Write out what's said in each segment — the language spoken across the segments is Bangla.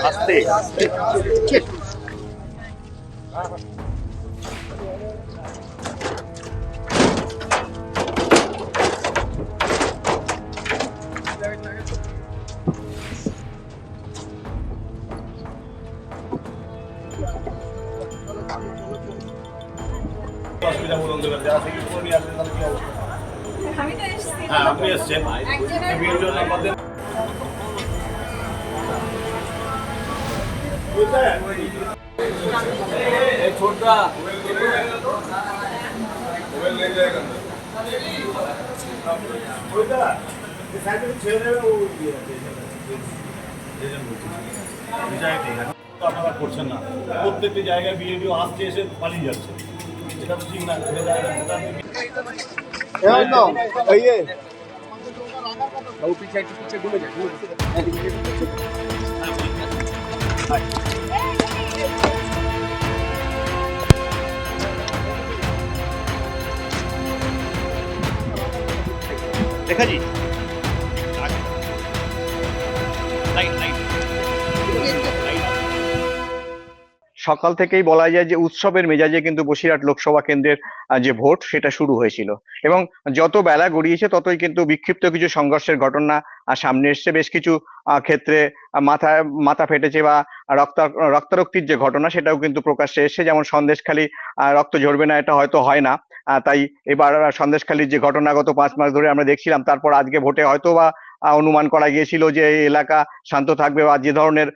আস্তে আস্তে। অসুবিধা বলুন দেবেন যারা থেকে করে নিয়ে আসবেন তাহলে কি অবস্থা? আমি তো এসেছি। হ্যাঁ আপনি এসছেন ভিডিও নাম্বার দেন। এই ছোটটা মোবাইল ले जाएगा ना छोटा ये साइड में छेड़ है वो ये তো আপনারা করছেন না প্রত্যেকটি জায়গায় বিএডিও আসছে এসে পালিয়ে যাচ্ছে এটা তো ঠিক না No, ये वो पीछे पीछे घूमे जाए देखा जी लाइट लाइट সকাল থেকেই বলা যায় যে উৎসবের মেজাজে কিন্তু বসিরহাট লোকসভা কেন্দ্রের যে ভোট সেটা শুরু হয়েছিল এবং যত বেলা গড়িয়েছে ততই কিন্তু বিক্ষিপ্ত কিছু সংঘর্ষের ঘটনা সামনে এসছে। বেশ কিছু ক্ষেত্রে মাথা ফেটেছে বা রক্তারক্তির যে ঘটনা সেটাও কিন্তু প্রকাশ্যে এসছে। যেমন সন্দেশখালী রক্ত ঝরবে না এটা হয়তো হয় না, তাই এবার সন্দেশখালীর যে ঘটনা গত 5 মাস ধরে আমরা দেখছিলাম, তারপর আজকে ভোটে হয়তো বা অনুমান করা গিয়েছিল যে এই এলাকা শান্ত থাকবে বা যে ধরনের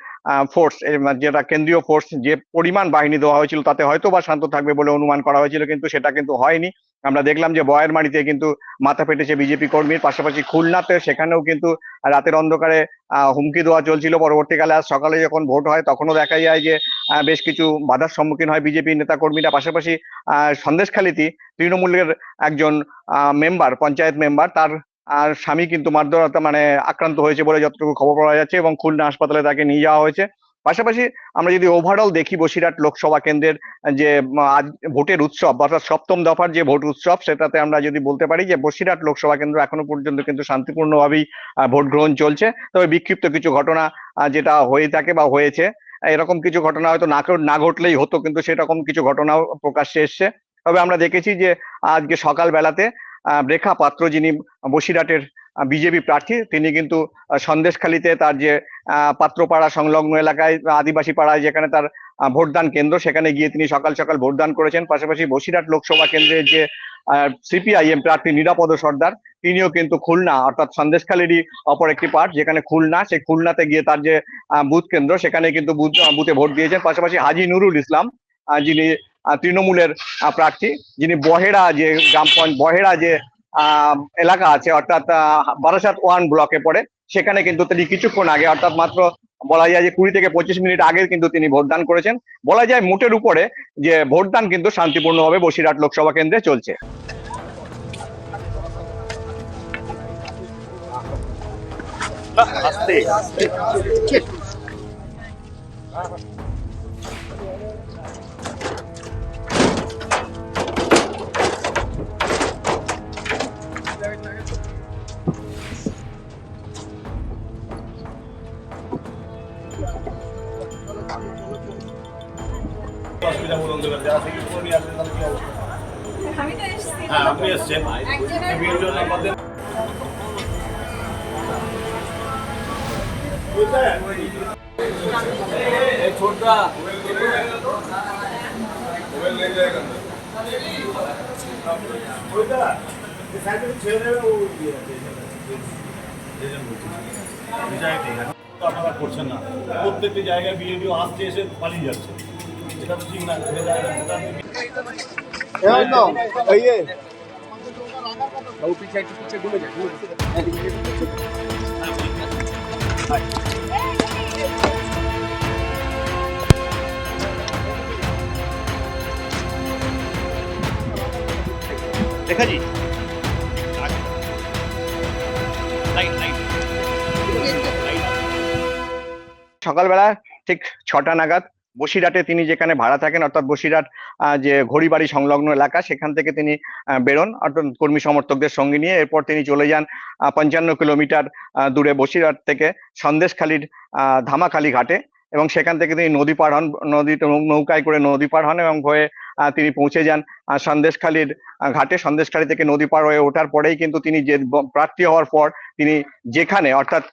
ফোর্স যেটা কেন্দ্রীয় ফোর্স যে পরিমাণ বাহিনী দেওয়া হয়েছিল তাতে হয়তো বা শান্ত থাকবে বলে অনুমান করা হয়েছিল, কিন্তু সেটা কিন্তু হয়নি। আমরা দেখলাম যে বয়েরমারিতে কিন্তু মাথা ফেটেছে বিজেপি কর্মীর, পাশাপাশি খুলনাতে সেখানেও কিন্তু রাতের অন্ধকারে হুমকি দেওয়া চলছিল। পরবর্তীকালে আজ সকালে যখন ভোট হয় তখনও দেখা যায় যে বেশ কিছু বাধার সম্মুখীন হয় বিজেপি নেতা কর্মীরা। পাশাপাশি সন্দেশখালীতে তৃণমূলের একজন মেম্বার, পঞ্চায়েত মেম্বার, তার স্বামী কিন্তু মারধর মানে আক্রান্ত হয়েছে বলে যতটুকু খবর পাওয়া যাচ্ছে এবং খুলনা হাসপাতালে তাকে নিয়ে যাওয়া হয়েছে। পাশাপাশি আমরা যদি ওভারঅল দেখি বসিরহাট লোকসভা কেন্দ্রের যে আজ ভোটের উৎসব অর্থাৎ 7ম দফার যে ভোট উৎসব, সেটাতে আমরা যদি বলতে পারি যে বসিরহাট লোকসভা কেন্দ্র এখনো পর্যন্ত কিন্তু শান্তিপূর্ণভাবেই ভোট গ্রহণ চলছে। তবে বিক্ষিপ্ত কিছু ঘটনা যেটা হয়ে থাকে বা হয়েছে, এরকম কিছু ঘটনা হয়তো না ঘটলেই হতো, কিন্তু সেরকম কিছু ঘটনাও প্রকাশ্যে এসছে। তবে আমরা দেখেছি যে আজকে সকাল বেলাতে রেখা পাত্র, যিনি বসিরহাটের বিজেপি প্রার্থী, তিনি কিন্তু সন্দেশখালীতে তার যে পাত্রপাড়া সংলগ্ন এলাকায় আদিবাসী পাড়ায় যেখানে তার ভোটদান কেন্দ্র, সেখানে গিয়ে তিনি সকাল সকাল ভোটদান করেছেন। পাশাপাশি বসিরহাট লোকসভা কেন্দ্রের যে সিপিআইএম প্রার্থী নিরাপদ সর্দার, তিনিও কিন্তু খুলনা অর্থাৎ সন্দেশখালীরই অপর একটি পার্ট যেখানে খুলনা, সেই খুলনাতে গিয়ে তার যে বুথ কেন্দ্র সেখানে কিন্তু বুথে ভোট দিয়েছেন। পাশাপাশি হাজি নুরুল ইসলাম, যিনি তৃণমূলের প্রার্থী, যিনি বহেড়া যে বহেড়া যে এলাকা আছে অর্থাৎ বারাসাত 1 ব্লকে পড়ে, সেখানে কিন্তু তিনি কিছুক্ষণ আগে অর্থাৎ মাত্র বলা যায় যে 20 থেকে 25 মিনিট আগে কিন্তু তিনি ভোটদান করেছেন। বলা যায় মোটের উপরে যে ভোটদান কিন্তু শান্তিপূর্ণভাবে বসিরহাট লোকসভা কেন্দ্রে চলছে। আস্তে আস্তে। অসুবিধা বলুন দেবেন যারা থেকে করে নিয়ে আসবেন তাহলে কি অবস্থা? আমি তো এসেছি। হ্যাঁ আপনি এসছেন ভিডিও নাম্বার দেন। छोटा मोबाइल ले जाएगा ना छोटा ये साइड में छेड़ है वो ये তো আপনারা করছেন না প্রত্যেকটি জায়গায় বিএডিও আসছে এসে পালিয়ে যাচ্ছে, এটা তো ঠিক না। No, ये वो पीछे घूमे जाए देखा जी लाइट लाइट সকালবেলা ঠিক 6টা নাগাদ বসিরহাটে তিনি যেখানে ভাড়া থাকেন অর্থাৎ বসিরহাট যে ঘড়িবাড়ি সংলগ্ন এলাকা, সেখান থেকে তিনি বেরোন অর্থাৎ কর্মী সমর্থকদের সঙ্গে নিয়ে। এরপর তিনি চলে যান 55 কিলোমিটার দূরে বসিরহাট থেকে সন্দেশখালীর ধামাখালী ঘাটে। এবং সেখান থেকে তিনি নদী পার হন, নৌকায় করে নদী পার হন এবং হয়ে তিনি পৌঁছে যান সন্দেশখালীর ঘাটে। সন্দেশখালী থেকে নদী পার হয়ে ওঠার পরেই কিন্তু তিনি যে প্রার্থী হওয়ার পর তিনি যেখানে অর্থাৎ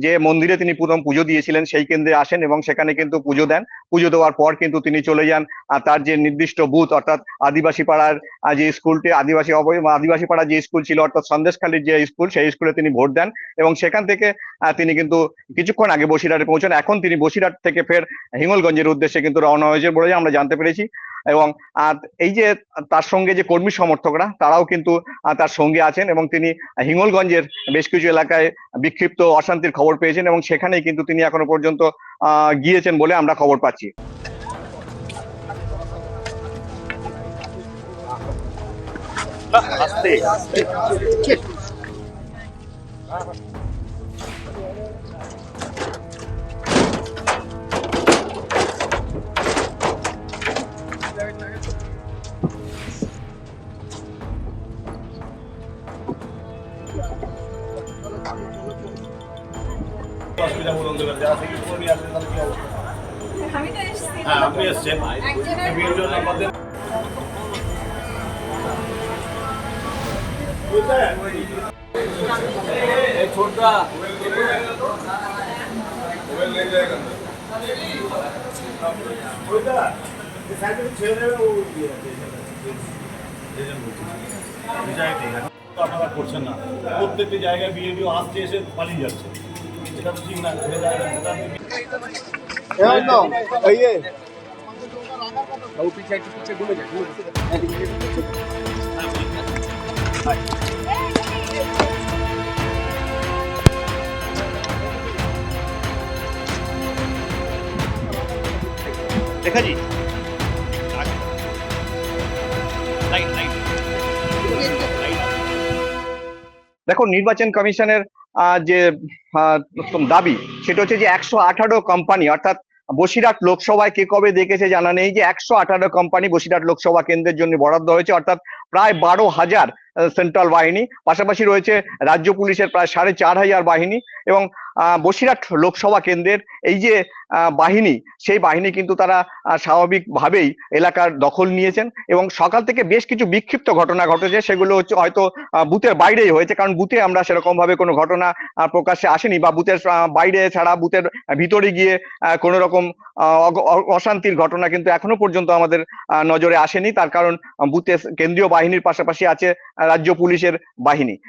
যে মন্দিরে তিনি প্রথম পুজো দিয়েছিলেন সেই কেন্দ্রে আসেন এবং সেখানে কিন্তু পুজো দেন। পুজো দেওয়ার পর কিন্তু তিনি চলে যান তার যে নির্দিষ্ট বুথ অর্থাৎ আদিবাসী পাড়ার যে স্কুলটি আদিবাসী পাড়ার যে স্কুল ছিল অর্থাৎ সন্দেশখালীর যে স্কুল, সেই স্কুলে তিনি ভোট দেন এবং সেখান থেকে তিনি কিন্তু কিছুক্ষণ আগে বসিরহাটে পৌঁছান। এখন তিনি বসিরহাট থেকে ফের হিঙ্গলগঞ্জের উদ্দেশ্যে কিন্তু রওনা হয়েছে বলে আমরা জানতে পেরেছি। এবং এই যে তার সঙ্গে যে কর্মী সমর্থকরা তারাও কিন্তু তার সঙ্গে আছেন এবং তিনি হিঙ্গলগঞ্জের বেশ কিছু এলাকায় বিক্ষিপ্ত অশান্তির খবর পেয়েছেন এবং সেখানেই কিন্তু তিনি এখনো পর্যন্ত গিয়েছেন বলে আমরা খবর পাচ্ছি। আমি তো এসছি। হ্যাঁ, আপনি এসছেন। একজনের ভিডিও নাম্বার দেন। এই ছোটটা আপনারা করছেন না, প্রত্যেকটি জায়গায় বিএডিও আসছে এসে পালিয়ে যাচ্ছে, এটা তো ঠিক না। ये वो पीछे घूमे जाए देखा जी দেখো নির্বাচন কমিশনের যে দাবি সেটা হচ্ছে যে 118 কোম্পানি অর্থাৎ বসিরহাট লোকসভায় কে কবে দেখেছে জানা নেই যে 118 কোম্পানি বসিরহাট লোকসভা কেন্দ্রের জন্য বরাদ্দ হয়েছে অর্থাৎ প্রায় 12,000 সেন্ট্রাল বাহিনী, পাশাপাশি রয়েছে রাজ্য পুলিশের প্রায় 4,500 বাহিনী এবং বসিরহাট লোকসভা কেন্দ্রের এই যে বাহিনী সেই বাহিনী কিন্তু তারা স্বাভাবিকভাবেই এলাকার দখল নিয়েছেন এবং সকাল থেকে বেশ কিছু বিক্ষিপ্ত ঘটনা ঘটেছে, সেগুলো হচ্ছে হয়তো বুথের বাইরেই হয়েছে, কারণ বুথে আমরা সেরকম ভাবে কোনো ঘটনা প্রকাশ্যে আসেনি বা বুথের বাইরে ছাড়া বুথের ভিতরে গিয়ে কোনো রকম অশান্তির ঘটনা কিন্তু এখনো পর্যন্ত আমাদের নজরে আসেনি। তার কারণ বুথে কেন্দ্রীয় বাহিনীর পাশাপাশি আছে রাজ্য পুলিশের বাহিনী।